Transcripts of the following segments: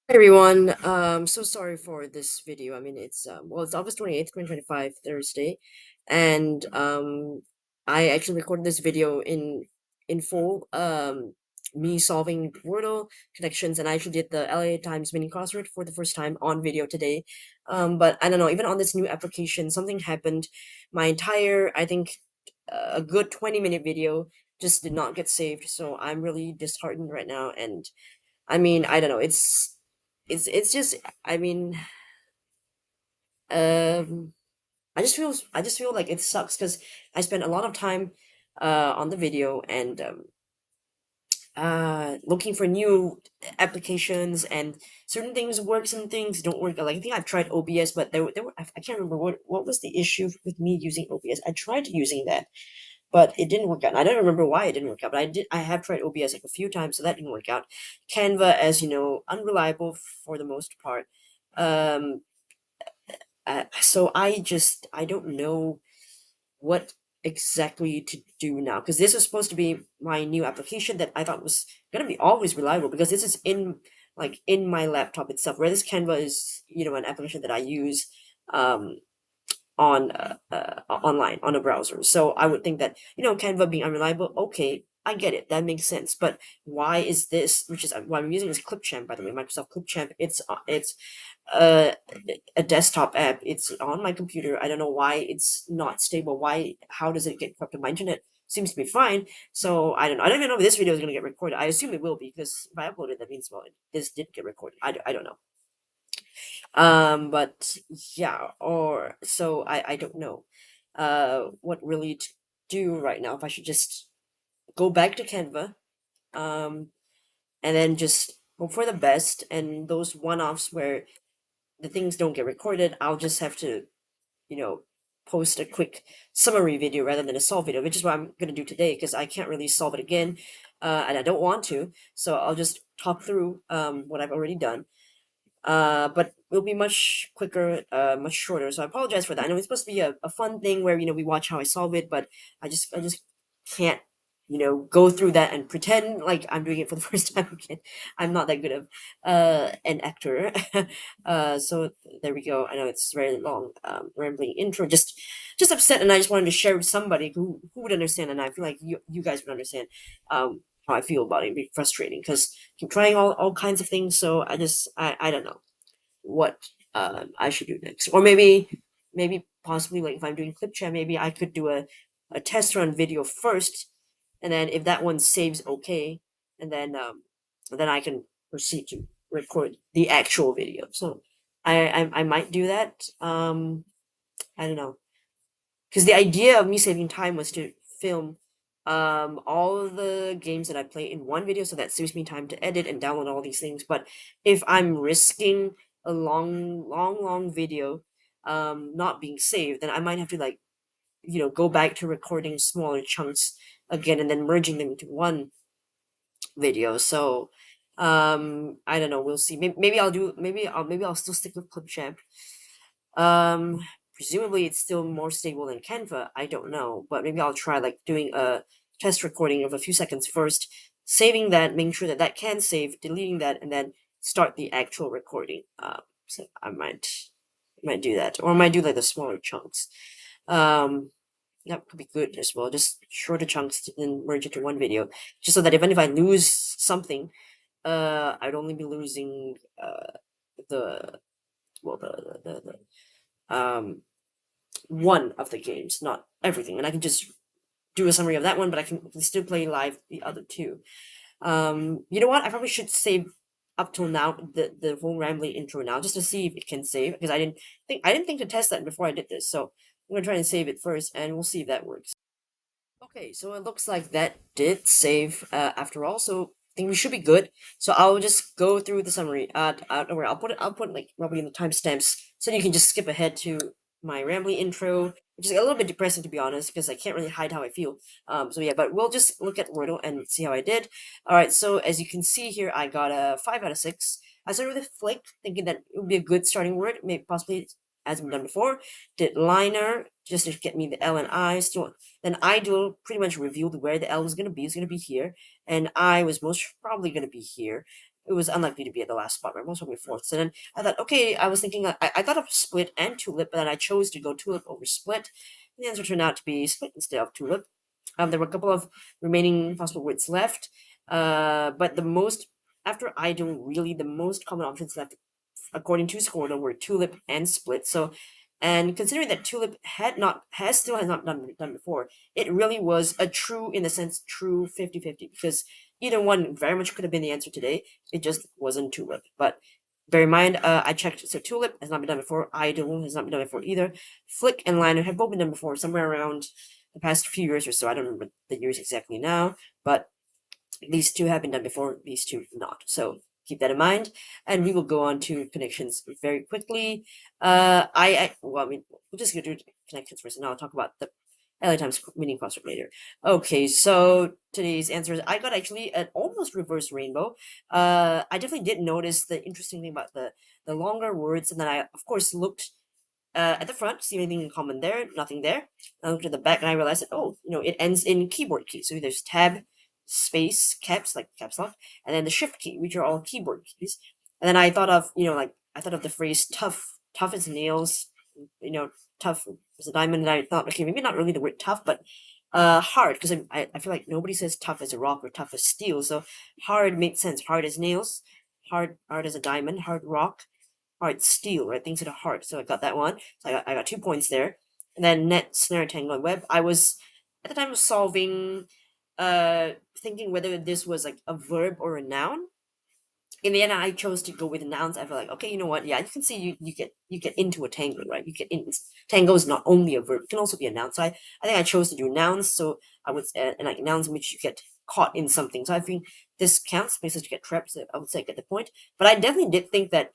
Hi everyone. So sorry for this video. I mean, it's August 28th, 2025, Thursday, and I actually recorded this video in full. Me solving Wordle connections, and I actually did the LA Times mini crossword for the first time on video today. But I don't know. Even on this new application, something happened. My entire, I think, a good 20-minute video just did not get saved. So I'm really disheartened right now, and I mean, I don't know. It's just I mean, um I just feel like it sucks because I spent a lot of time on the video and looking for new applications, and certain things work, some things don't work. Like I think I've tried OBS, but there were, I can't remember what was the issue with me using OBS. I tried using that, but it didn't work out. And I don't remember why it didn't work out, but I have tried OBS like a few times, so that didn't work out. Canva, as you know, unreliable for the most part. Um, so I don't know what exactly to do now, because this is supposed to be my new application that I thought was gonna be always reliable, because this is in my laptop itself. Where this Canva is, an application that I use um on online on a browser. So I would think that Canva being unreliable, okay, I get it, that makes sense. But why is this, which is what I'm using is Clipchamp, by the way, Microsoft Clipchamp. It's uh, a desktop app. It's on my computer. I don't know why it's not stable. Why? How does it get corrupted? My internet seems to be fine. So I don't know. I don't even know if this video is gonna get recorded. I assume it will be, because if I upload it, that means, well, this did get recorded. I don't know. But yeah, or so I don't know what really to do right now. If I should just go back to Canva, um, and then just hope for the best, and those one-offs where the things don't get recorded, I'll just have to, you know, post a quick summary video rather than a solve video, which is what I'm gonna do today, because I can't really solve it again, and I don't want to. So I'll just talk through what I've already done, but it'll be much quicker, much shorter. So I apologize for that. I know it's supposed to be a fun thing where we watch how I solve it, but I just can't go through that and pretend like I'm doing it for the first time again. I'm not that good of an actor. So there we go. I know it's very long, rambling intro. Just upset, and I just wanted to share with somebody who would understand, and I feel like you guys would understand how I feel about it. It'd be frustrating because keep trying all kinds of things. So I don't know what I should do next, or maybe possibly, like, if I'm doing clip chat, maybe I could do a test run video first, and then if that one saves okay, and then I can proceed to record the actual video. So I might do that. I don't know, because the idea of me saving time was to film all of the games that I play in one video, so that saves me time to edit and download all these things. But if I'm risking a long video not being saved, then I might have to, like, go back to recording smaller chunks again and then merging them into one video. So I don't know, we'll see. Maybe I'll still stick with Clipchamp. Presumably it's still more stable than Canva. I don't know, but maybe I'll try, like, doing a test recording of a few seconds first, saving that, making sure that that can save, deleting that, and then start the actual recording. So I might do that, or I might do, like, the smaller chunks. Um, that could be good as well. Just shorter chunks and merge into one video, just so that even if I lose something, I'd only be losing the well the one of the games, not everything, and I can just do a summary of that one, but I can still play live the other two. You know what? I probably should save up till now the whole rambling intro now, just to see if it can save, because I didn't think to test that before I did this. So I'm gonna try and save it first, and we'll see if that works. Okay, so it looks like that did save after all, so I think we should be good. So I'll just go through the summary. Don't worry, I'll put like probably in the timestamps, so you can just skip ahead to my rambly intro, which is a little bit depressing, to be honest, because I can't really hide how I feel. So yeah, but we'll just look at Wordle and see how I did. All right, so as you can see here, I got a 5 out of 6. I started with a flick, thinking that it would be a good starting word, maybe possibly as we've done before. Did liner just to get me the L and I. Still, then ideal pretty much revealed where the L was going to be. It's going to be here, and I was most probably going to be here. it was unlikely to be at the last spot, right? Most probably fourth. So then I thought, okay, I was thinking, I thought of split and tulip, but then I chose to go tulip over split. And the answer turned out to be split instead of tulip. There were a couple of remaining possible words left, but the most, after I don't really, the most common options left according to Scordo, were tulip and split. So, and considering that tulip has not done before, it really was a true, in a sense, true 50-50, because either one very much could have been the answer today. It just wasn't tulip. But bear in mind, I checked. So tulip has not been done before. Idol has not been done before either. Flick and liner have both been done before, somewhere around the past few years or so. I don't remember the years exactly now, but these two have been done before, these two not. So keep that in mind. And we will go on to connections very quickly. Well, I mean, we'll just go do connections first, and I'll talk about the LA Times meaning crossword later. Okay, so today's answers, I got actually an almost reverse rainbow. I definitely did notice the interesting thing about the longer words, and then I of course looked at the front, see anything in common there? Nothing there. I looked at the back and I realized that, oh, it ends in keyboard key. So there's tab, space, caps, like caps lock, and then the shift key, which are all keyboard keys. And then I thought of, I thought of the phrase tough as nails, you know, tough as a diamond. And I thought, okay, maybe not really the word tough, but hard, because I feel like nobody says tough as a rock or tough as steel. So hard makes sense. Hard as nails, hard as a diamond, hard rock, hard steel, right? Things that are hard. So I got that one. So I got 2 points there. And then net, snare, tangle, and web. I was at the time of solving, thinking whether this was like a verb or a noun. In the end, I chose to go with nouns. I feel like, okay, you know what? Yeah, you can see you get into a tangle, right? You get in. Tango is not only a verb; it can also be a noun. So I think I chose to do nouns. So I would and like nouns in which you get caught in something. So I think this counts places to get trapped. So I would say I get the point. But I definitely did think that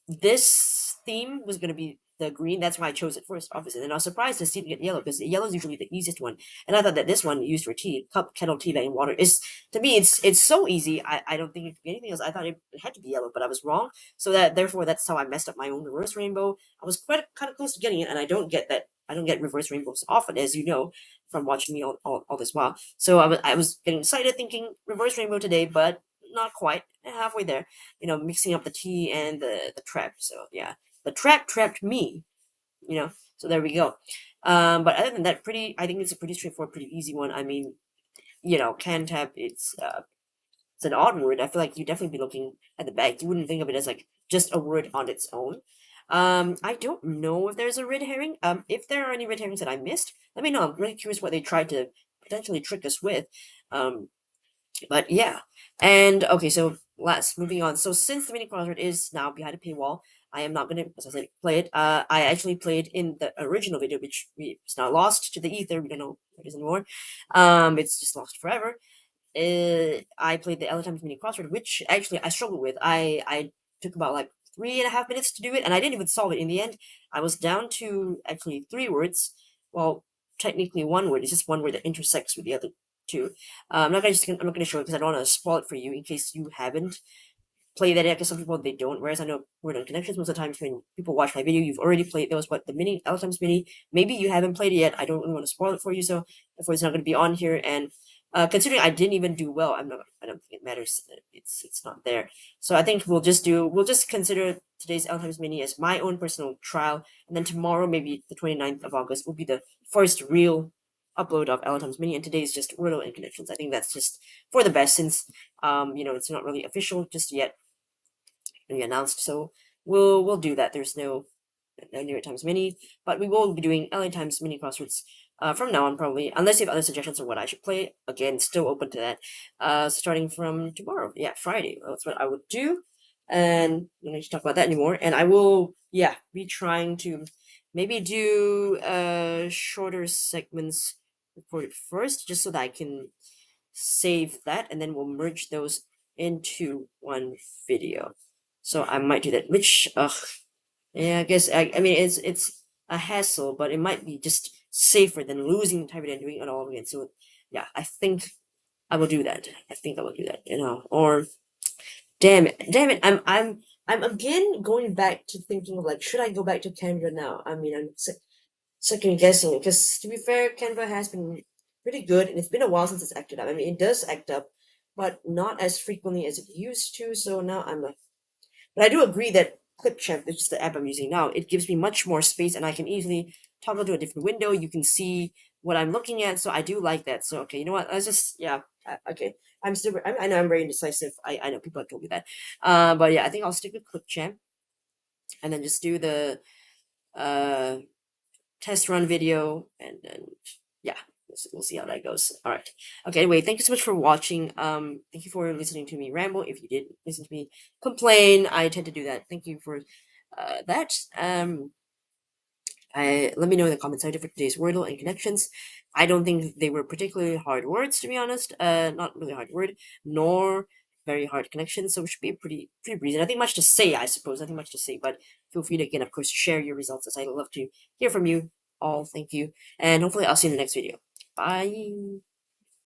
this theme was going to be the green. That's why I chose it first, obviously. And I was surprised to see it get yellow, because yellow is usually the easiest one. And I thought that this one, used for tea, cup, kettle, tea bag, and water, is, to me, it's so easy. I don't think it could be anything else. I thought it had to be yellow, but I was wrong. So that therefore that's how I messed up my own reverse rainbow. I was quite kind of close to getting it, and I don't get that. I don't get reverse rainbows often, as you know from watching me all this while. So I was getting excited, thinking reverse rainbow today, but not quite. Halfway there, mixing up the tea and the trap. So yeah, the trap trapped me. So there we go. But other than that, I think it's a pretty straightforward, pretty easy one. I mean, can tap. It's an odd word. I feel like you'd definitely be looking at the back. You wouldn't think of it as like just a word on its own. I don't know if there's a red herring. If there are any red herrings that I missed, let me know. I'm really curious what they tried to potentially trick us with. Um, but yeah, and okay, so let's moving on. So since the mini crossword is now behind a paywall, I am not gonna, as I said, play it. I actually played in the original video, which is now lost to the ether. We don't know what it is anymore. It's just lost forever. I played the L times mini crossword, which actually I struggled with. I took about like 3.5 minutes to do it, and I didn't even solve it in the end. I was down to actually 3 words. Well, technically one word. It's just one word that intersects with the other two. I'm not gonna show it because I don't want to spoil it for you in case you haven't play that yet, because some people they don't. Whereas I know Word on Connections, most of the times when people watch my video, you've already played those. But the mini Times mini, maybe you haven't played it yet. I don't really want to spoil it for you, so therefore it's not going to be on here. And considering I didn't even do well, I don't think it matters. It's not there. So I think we'll just consider today's Times mini as my own personal trial, and then tomorrow, maybe the 29th of August, will be the first real upload of Times mini, and today is just Wordle and Connections. I think that's just for the best, since it's not really official just yet, we announced. So we'll do that. There's no New York Times Mini, but we will be doing LA Times Mini crosswords from now on, probably, unless you have other suggestions on what I should play. Again, still open to that. Starting from tomorrow, yeah, Friday. That's what I would do, and we don't need to talk about that anymore. And I will, yeah, be trying to maybe do shorter segments recorded first, just so that I can save that, and then we'll merge those into one video. So I might do that. Which, yeah, I guess I mean it's a hassle, but it might be just safer than losing the time and doing it all again. So yeah, I think I will do that. I think I will do that. Or damn it, I'm again going back to thinking of, like, should I go back to Canva now? I mean, I'm second guessing it, because to be fair, Canva has been pretty good, and it's been a while since it's acted up. I mean, it does act up but not as frequently as it used to. So now I'm like, but I do agree that Clipchamp, which is the app I'm using now, it gives me much more space, and I can easily toggle to a different window. You can see what I'm looking at, so I do like that. So okay, you know what? Let's just yeah, okay. I'm still I know I'm very indecisive. I know people have told me that, but yeah, I think I'll stick with Clipchamp and then just do the uh test run video, and then yeah, we'll see how that goes. All right. Okay. Anyway, thank you so much for watching. Thank you for listening to me ramble. If you did listen to me complain, I tend to do that. Thank you for that. Let me know in the comments how different today's Wordle and connections. I don't think they were particularly hard words, to be honest. Not really hard word, nor very hard connections. So it should be pretty breezy. Nothing much to say, I suppose. Nothing much to say, but feel free to again, of course, share your results, as I love to hear from you all. Thank you, and hopefully I'll see you in the next video. Bye.